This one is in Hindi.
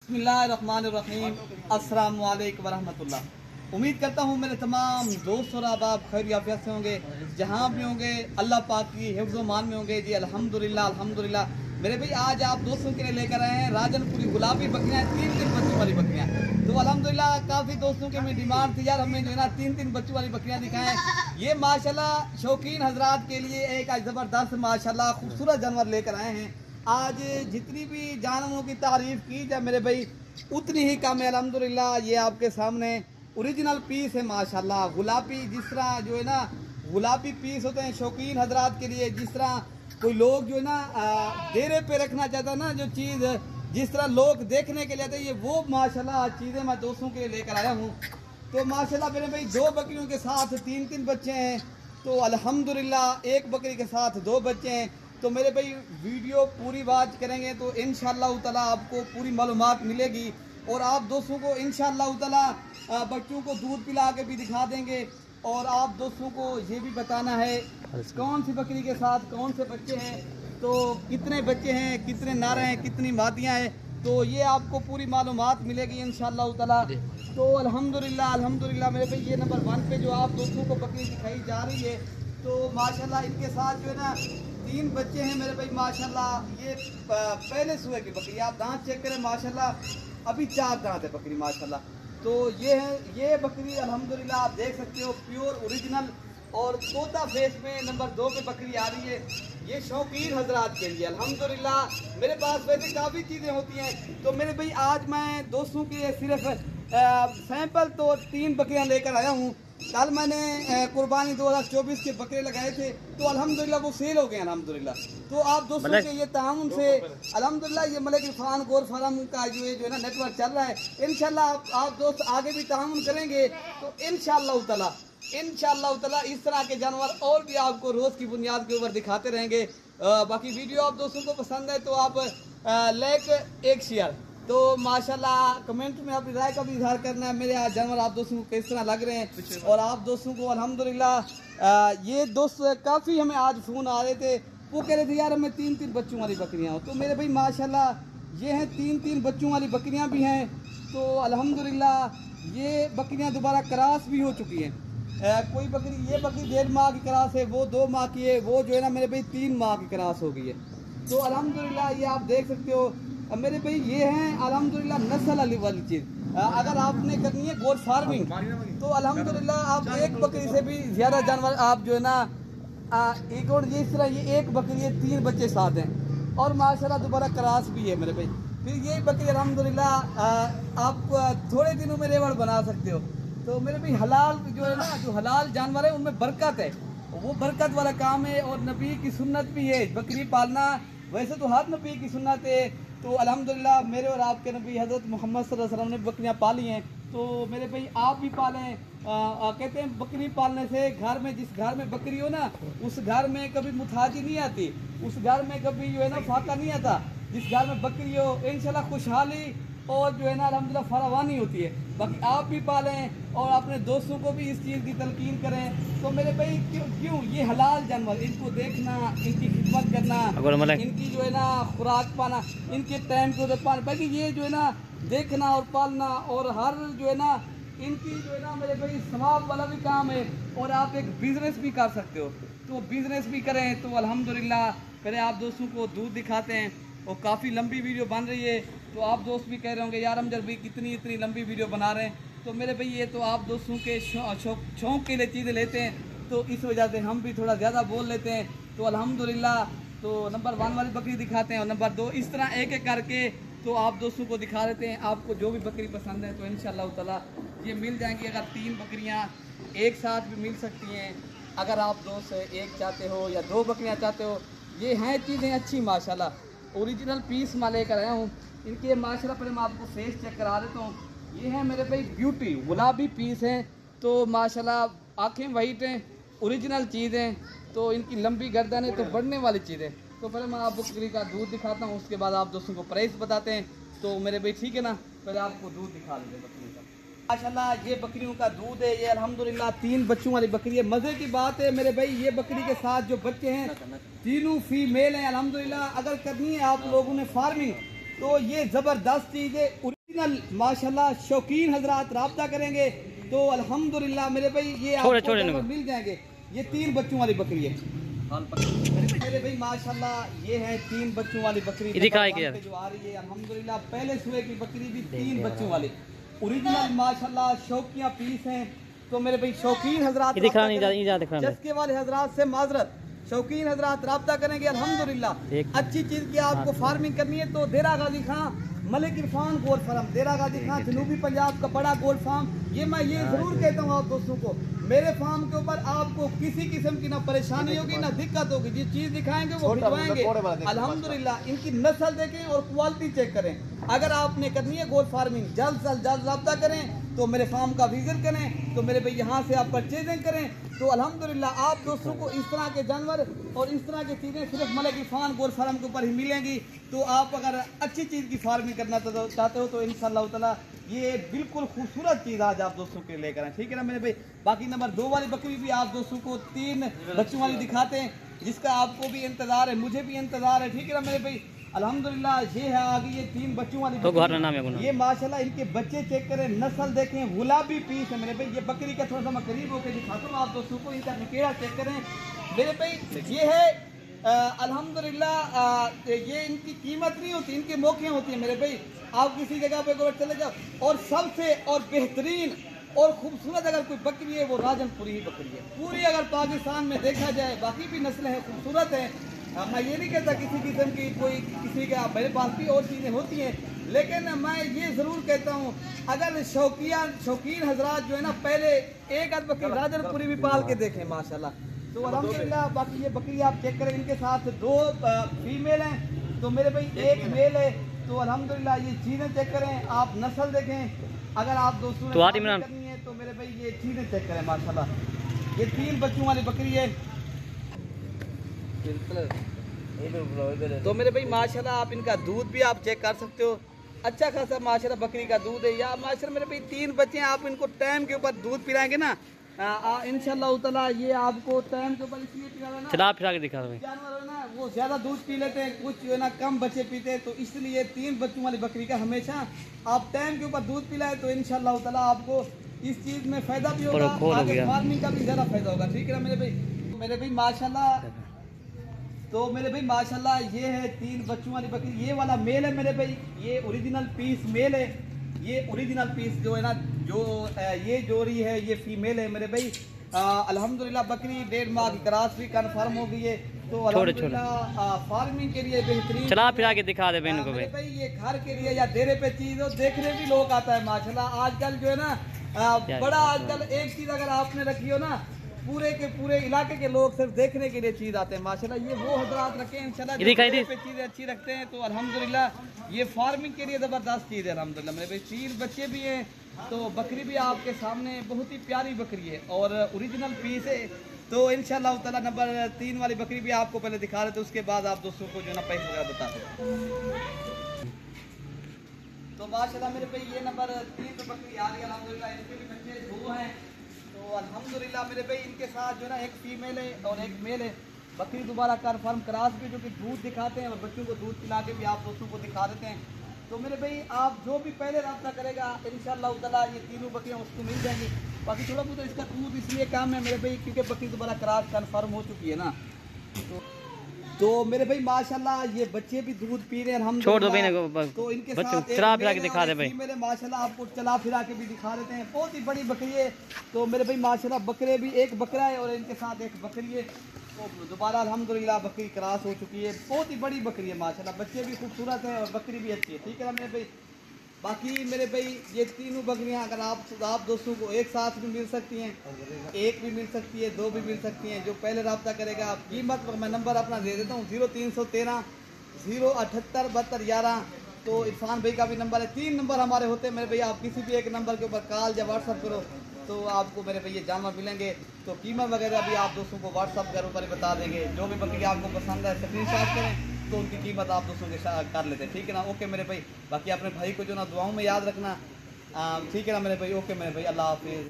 बिस्मिल्लाहिर्रहमानिर्रहीम। अस्सलामु अलैकुम वरहमतुल्लाह। उम्मीद करता हूँ मेरे तमाम दोस्त और अहबाब खैर आफियत से होंगे, जहाँ भी होंगे अल्लाह पाक की हिफ्ज़ मान में होंगे। जी अल्हम्दुलिल्लाह अल्हम्दुलिल्लाह। मेरे भाई आज आप दोस्तों के लिए लेकर आए हैं राजनपुरी गुलाबी बकरियाँ, 3 बच्चों वाली बकरियाँ। तो अल्हम्दुलिल्लाह काफ़ी दोस्तों की मेरी डिमांड थी, यार हमें जो है ना 3 बच्चों वाली बकरियाँ दिखाएं। ये माशाल्लाह शौकीन हजरात के लिए एक आज ज़बरदस्त माशाल्लाह खूबसूरत जानवर लेकर आए हैं। आज जितनी भी जानवरों की तारीफ की जाए मेरे भाई उतनी ही कम है। अल्हम्दुलिल्लाह ये आपके सामने ओरिजिनल पीस है माशाल्लाह। गुलाबी जिस तरह जो है ना गुलाबी पीस होते हैं शौकीन हजरात के लिए, जिस तरह कोई लोग जो है ना डेरे पे रखना चाहता है ना, जो चीज़ जिस तरह लोग देखने के लिए आते हैं, ये वो माशाल्लाह चीज़ें मैं दोस्तों के लिए लेकर आया हूँ। तो माशाल्लाह मेरे भाई 2 बकरियों के साथ 3 बच्चे हैं। तो अल्हम्दुलिल्लाह एक बकरी के साथ 2 बच्चे हैं। तो मेरे भाई वीडियो पूरी बात करेंगे तो इंशाअल्लाह ताला आपको पूरी मालूमात मिलेगी, और आप दोस्तों को इंशाअल्लाह ताला बच्चों को दूध पिला के भी दिखा देंगे, और आप दोस्तों को ये भी बताना है कौन सी बकरी के साथ कौन से बच्चे हैं, तो कितने बच्चे हैं, कितने नारे हैं, कितनी मादियाँ हैं, तो ये आपको पूरी मालूमात मिलेगी इंशाअल्लाह ताला। तो अल्हम्दुलिल्लाह अल्हम्दुलिल्लाह मेरे भाई ये नंबर 1 पे जो आप दोस्तों को बकरी दिखाई जा रही है, तो माशाल्लाह इनके साथ जो है ना 3 बच्चे हैं मेरे भाई माशाल्लाह। ये पहले सुबह की बकरी, आप दांत चेक करें माशाल्लाह, अभी 4 दांत है बकरी माशाल्लाह। तो ये है ये बकरी अल्हम्दुलिल्लाह आप देख सकते हो प्योर ओरिजिनल और तोता फेस में नंबर 2 पे बकरी आ रही है। ये शौकीन हजरात के लिए अल्हम्दुलिल्लाह। मेरे पास वैसे काफ़ी चीज़ें होती हैं, तो मेरे भाई आज मैं दोस्तों के लिए सिर्फ सैंपल तो 3 बकरियां लेकर आया हूँ। कल मैंने कुर्बानी 2024 के बकरे लगाए थे, तो अल्हम्दुलिल्लाह वो सेल हो गए अल्हम्दुलिल्लाह। तो आप दोस्तों के ये ताउन से अल्हम्दुलिल्लाह ये मलिक इरफान गोर फार्म का जो है ना नेटवर्क चल रहा है। इंशाल्लाह आप दोस्त आगे भी ताउन करेंगे तो इंशाअल्लाह ताला इस तरह के जानवर और भी आपको रोज़ की बुनियाद के ऊपर दिखाते रहेंगे। बाकी वीडियो आप दोस्तों को पसंद है तो आप लाइक एक शेयर, तो माशाल्लाह कमेंट में अपनी राय का भी इजहार करना है। मेरे आज जानवर आप दोस्तों को किस तरह लग रहे हैं, और आप दोस्तों को अल्हम्दुलिल्लाह ये दोस्त काफ़ी हमें आज फ़ोन आ रहे थे, वो कह रहे थे यार हमें 3 बच्चों वाली बकरियाँ हो। तो मेरे भाई माशाल्लाह ये हैं 3 बच्चों वाली बकरियाँ भी हैं। तो अल्हम्दुलिल्लाह ये बकरियाँ दोबारा क्रॉस भी हो चुकी हैं। कोई बकरी ये बकरी 1.5 माह की क्रॉस है, वो 2 माह की है, वो जो है ना मेरे भाई 3 माह की क्रॉस हो गई है। तो अल्हम्दुलिल्लाह ये आप देख सकते हो मेरे भाई ये हैं अल्हम्दुलिल्लाह नस्ल वाली चीज़। अगर आपने करनी है गोट फार्मिंग तो अल्हम्दुलिल्लाह आप एक बकरी से भी ज़्यादा जानवर आप जो है ना एक और ये इस तरह ये एक बकरी है 3 बच्चे साथ हैं, और माशाल्लाह दोबारा क्रॉस भी है मेरे भाई। फिर ये बकरी अल्हम्दुलिल्लाह आप थोड़े दिनों में रेवड़ बना सकते हो। तो मेरे भाई हलाल जो है ना जो हलाल जानवर है उनमें बरकत है, वो बरकत वाला काम है, और नबी की सुन्नत भी है बकरी पालना। वैसे तो हर नबी की सुन्नत है, तो अल्हम्दुलिल्लाह मेरे और आपके नबी हज़रत मोहम्मद सल्लल्लाहु अलैहि वसल्लम ने बकरियाँ पाली हैं। तो मेरे भाई आप भी पालें। कहते हैं बकरी पालने से घर में जिस घर में बकरी हो ना उस घर में कभी मुताजी नहीं आती, उस घर में कभी जो है ना फाका नहीं आता। जिस घर में बकरी हो इंशाल्लाह खुशहाली और जो है ना अल्हम्दुलिल्लाह फरावानी होती है। बाकी आप भी पालें और अपने दोस्तों को भी इस चीज़ की तलकीन करें। तो मेरे भाई क्यों ये हलाल जानवर, इनको देखना, इनकी खिदमत करना, इनकी जो है ना खुराक पाना, इनके टाइम को पाना, बाकी ये जो है ना देखना और पालना, और हर जो है ना इनकी जो है ना मेरे भाई सवाब वाला भी काम है, और आप एक बिज़नेस भी कर सकते हो। तो बिज़नेस भी करें। तो अल्हम्दुलिल्लाह पहले आप दोस्तों को दूध दिखाते हैं, और काफ़ी लंबी वीडियो बन रही है, तो आप दोस्त भी कह रहे होंगे यार हम जब भी इतनी लंबी वीडियो बना रहे हैं। तो मेरे भाई ये तो आप दोस्तों के शौक़ के लिए चीज़ें लेते हैं, तो इस वजह से हम भी थोड़ा ज़्यादा बोल लेते हैं। तो अल्हम्दुलिल्लाह तो नंबर 1 वाली बकरी दिखाते हैं, और नंबर 2 इस तरह एक एक करके तो आप दोस्तों को दिखा देते हैं। आपको जो भी बकरी पसंद है तो इंशाअल्लाह ताला ये मिल जाएंगी। अगर 3 बकरियाँ एक साथ भी मिल सकती हैं, अगर आप दोस्त एक चाहते हो या 2 बकरियाँ चाहते हो, ये हैं चीज़ें अच्छी माशाल्लाह। ओरिजिनल पीस मैं लेकर आया हूँ इनके माशाल्लाह। पहले मैं आपको फेस चेक करा देता हूँ। ये है मेरे भाई ब्यूटी गुलाबी पीस हैं, तो माशाल्लाह आँखें वाइट हैं, ओरिजिनल चीज़ हैं। तो इनकी लंबी गर्दन है, तो बढ़ने वाली चीज़ है। तो पहले मैं आपको बकरी का दूध दिखाता हूँ, उसके बाद आप दोस्तों को प्राइस बताते हैं। तो मेरे भाई ठीक है ना, पहले आपको दूध दिखा देंगे बकरी का। माशाल्लाह ये बकरियों का दूध है, ये अल्हम्दुलिल्लाह 3 बच्चों वाली बकरी है। मज़े की बात है मेरे भाई ये बकरी के साथ जो बच्चे हैं तीनों फीमेल हैं अल्हम्दुलिल्लाह। अगर करनी है आप लोगों ने फार्मिंग तो ये ज़बरदस्त चीज़ है। माशाल्लाह शौकीन हजरात राब्ता करेंगे तो अल्हम्दुलिल्लाह मेरे भाई ये आपको मिल जाएंगे। ये 3 बच्चों वाली बकरी है मेरे भाई माशाल्लाह। ये है 3 बच्चों वाली बकरी जो आ रही है अल्हम्दुलिल्लाह। पहले सुबह की बकरी भी 3 बच्चों वाली ओरिजिनल माशाल्लाह शौकिया पीस हैं। तो मेरे भाई शौकीन हजरात जस्के वाले हजरात से माजरत, शौकीन हजरात राब्ता करेंगे अल्हम्दुलिल्लाह। अच्छी चीज की आपको फार्मिंग करनी है तो देरा गाजी खां मलिक इरफान गोल्ड फार्म, देरा गाजी खां जनूबी पंजाब का बड़ा गोल्ड फार्म। मैं ये जरूर कहता हूँ आप दोस्तों को, मेरे फार्म के ऊपर आपको किसी किस्म की ना परेशानी होगी ना दिक्कत होगी। जिस चीज दिखाएंगे वो भिजवाएंगे अल्हम्दुलिल्लाह। इनकी नस्ल देखें और क्वालिटी चेक करें। अगर आपने करनी है गोल्ड फार्मिंग जल्द से जल्द राब्ता करें तो मेरे फार्म का विजिट करें। तो मेरे भाई यहाँ से आप परचेजिंग करें तो अल्हम्दुलिल्लाह आप दोस्तों को इस तरह के जानवर और इस तरह की चीज़ें सिर्फ मलिक इरफान गोल्ड फार्म के ऊपर ही मिलेंगी। तो आप अगर अच्छी चीज़ की फार्मिंग करना चाहते हो तो इंशाअल्लाह ताला ये बिल्कुल खूबसूरत चीज़ आज आप दोस्तों के लिए लेकर आए, ठीक है ना मेरे भाई। बाकी नंबर 2 वाली बकरी भी आप दोस्तों को 3 बच्चों वाली दिखाते हैं जिसका आपको भी इंतज़ार है, मुझे भी इंतज़ार है, ठीक है ना मेरे भाई। अल्हम्दुलिल्लाह ये है आगे ये 3 बच्चों वाली तो नाम है ये माशाल्लाह। इनके बच्चे चेक करें, नस्ल देखें, गुलाबी पीस है मेरे भाई। ये बकरी का थोड़ा सा मैं करीब होकर दिखाता हूँ आप दोस्तों को। इनका निकेरा चेक करें मेरे भाई। ये है अल्हम्दुलिल्लाह। ये इनकी कीमत नहीं होती, इनके मौके होती है मेरे भाई। आप किसी जगह पे अगर चले जाओ और सबसे और बेहतरीन और खूबसूरत अगर कोई बकरी है वो राजनपुरी ही बकरी है पूरी। अगर पाकिस्तान में देखा जाए बाकी भी नस्लें हैं खूबसूरत है, मैं ये नहीं कहता किसी किस्म की कोई किसी का, मेरे पास भी और चीज़ें होती हैं, लेकिन मैं ये ज़रूर कहता हूँ अगर शौकीन हजरात जो है ना पहले एक आध बकरी राजनपुरी भी पाल के देखें माशाल्लाह तो अल्हम्दुलिल्लाह। बाकी ये बकरी आप चेक करें, इनके साथ 2 फीमेल हैं तो मेरे भाई 1 मेल है। तो अल्हम्दुलिल्लाह ये चीज़ें चेक करें, आप नस्ल देखें। अगर आप दोस्तों ने करनी है तो मेरे भाई ये चीज़ें चेक करें माशाल्लाह। ये 3 बच्चों वाली बकरी है तो मेरे भाई माशाल्लाह। आप इनका दूध भी आप चेक कर सकते हो, अच्छा खासा माशाल्लाह बकरी का दूध है। या माशाल्लाह मेरे भाई 3 बच्चे हैं, आप इनको टाइम के ऊपर दूध पिलाएंगे ना इंशाल्लाह ताला। ये आपको टाइम के ऊपर इसलिए पिलाना ना चला फिरा के दिखा रहे जानवर है ना वो ज्यादा दूध पी लेते हैं, कुछ जो है ना कम बच्चे पीते हैं। तो इसलिए 3 बच्चों वाली बकरी का हमेशा आप टाइम के ऊपर दूध पिलाए तो इंशाल्लाह ताला आपको इस चीज में फायदा भी होगा, आगे फार्मिंग का भी ज्यादा फायदा होगा, ठीक है ना मेरे भाई। मेरे भाई माशाल्लाह तो मेरे भाई माशाल्लाह ये है 3 बच्चों वाली बकरी। ये वाला मेल है मेरे भाई, ये ओरिजिनल पीस मेल है। ये ओरिजिनल पीस जो है ना जो ये जोड़ी है ये फीमेल है मेरे भाई। अल्हम्दुलिल्लाह बकरी 1.5 माह की क्रॉस भी कन्फर्म हो गई है। तो अल्हम्दुलिल्लाह फार्मिंग के लिए बेहतरीन चला फिरा के दिखा दे मेरे भाई। ये घर के लिए या डेरे पे चीज हो देखने भी लोग आता है माशाल्लाह। आजकल जो है ना बड़ा आजकल एक चीज अगर आपने रखी हो ना पूरे के पूरे इलाके के लोग सिर्फ देखने के लिए चीज आते हैं माशाल्लाह। ये वो हजरात रखे हैं इंशाल्लाह पे चीजें अच्छी रखते हैं तो अल्हम्दुलिल्लाह ये फार्मिंग के लिए जबरदस्त चीज है अल्हम्दुलिल्लाह। मेरे भाई 3 बच्चे भी हैं तो बकरी भी आपके सामने बहुत ही प्यारी बकरी है और ओरिजिनल पीस है। तो इंशाल्लाह ताला नंबर 3 वाली बकरी भी आपको पहले दिखा रहे थे, उसके बाद आप दोस्तों को जो ना पैसे वगैरह बता दें। तो माशाल्लाह मेरे भाई ये नंबर 3 पे बकरी आ रही है अल्हम्दुलिल्लाह। इसके भी बच्चे 2 हैं तो अल्हम्दुलिल्लाह मेरे भाई। इनके साथ जो है ना 1 फीमेल है और 1 मेल है। बकरी दोबारा कन्फर्म क्रॉस भी जो कि दूध दिखाते हैं और बच्चों को दूध पिला के भी आप दोस्तों को दिखा देते हैं। तो मेरे भाई आप जो भी पहले राब्ता करेगा इंशाअल्लाह ताला ये 3 बकरियाँ उसको मिल जाएंगी। बाकी थोड़ा बहुत इसका दूध इसलिए काम है मेरे भाई क्योंकि बकरी दोबारा क्रॉस कन्फर्म हो चुकी है ना। तो मेरे भाई माशाल्लाह ये बच्चे भी दूध पी रहे हैं हम छोड़ दो भाई। तो इनके साथ चला फिरा के दिखा दे भाई। मेरे माशाल्लाह आपको चला फिरा के भी दिखा देते हैं, बहुत ही बड़ी बकरी है। तो मेरे भाई माशाल्लाह बकरे भी 1 बकरा है और इनके साथ 1 बकरी है। तो दोबारा अल्हम्दुलिल्लाह बकरी क्रॉस हो चुकी है, बहुत ही बड़ी बकरी है माशाल्लाह। बच्चे भी खूबसूरत हैं और बकरी भी अच्छी है, ठीक है ना मेरे भाई। बाकी मेरे भाई ये 3 बकरियां अगर आप दोस्तों को एक साथ भी मिल सकती हैं, 1 भी मिल सकती है, 2 भी मिल सकती हैं। जो पहले रब्ता करेगा आप कीमत मैं नंबर अपना दे देता हूँ 0313 078 72 11। तो इरफान भाई का भी नंबर है, 3 नंबर हमारे होते हैं मेरे भैया। आप किसी भी एक नंबर के ऊपर कॉल या व्हाट्सअप करो तो आपको मेरे भैया जानवर मिलेंगे। तो कीमत वगैरह भी आप दोस्तों को व्हाट्सअप के ऊपर ही बता देंगे। जो भी बकरी आपको पसंद है स्क्रीनशॉट करें तो उनकी कीमत आप दोस्तों के साथ कर लेते हैं, ठीक है ना। ओके मेरे भाई। बाकी अपने भाई को जो ना दुआओं में याद रखना, ठीक है ना मेरे भाई। ओके मेरे भाई, अल्लाह हाफिज़।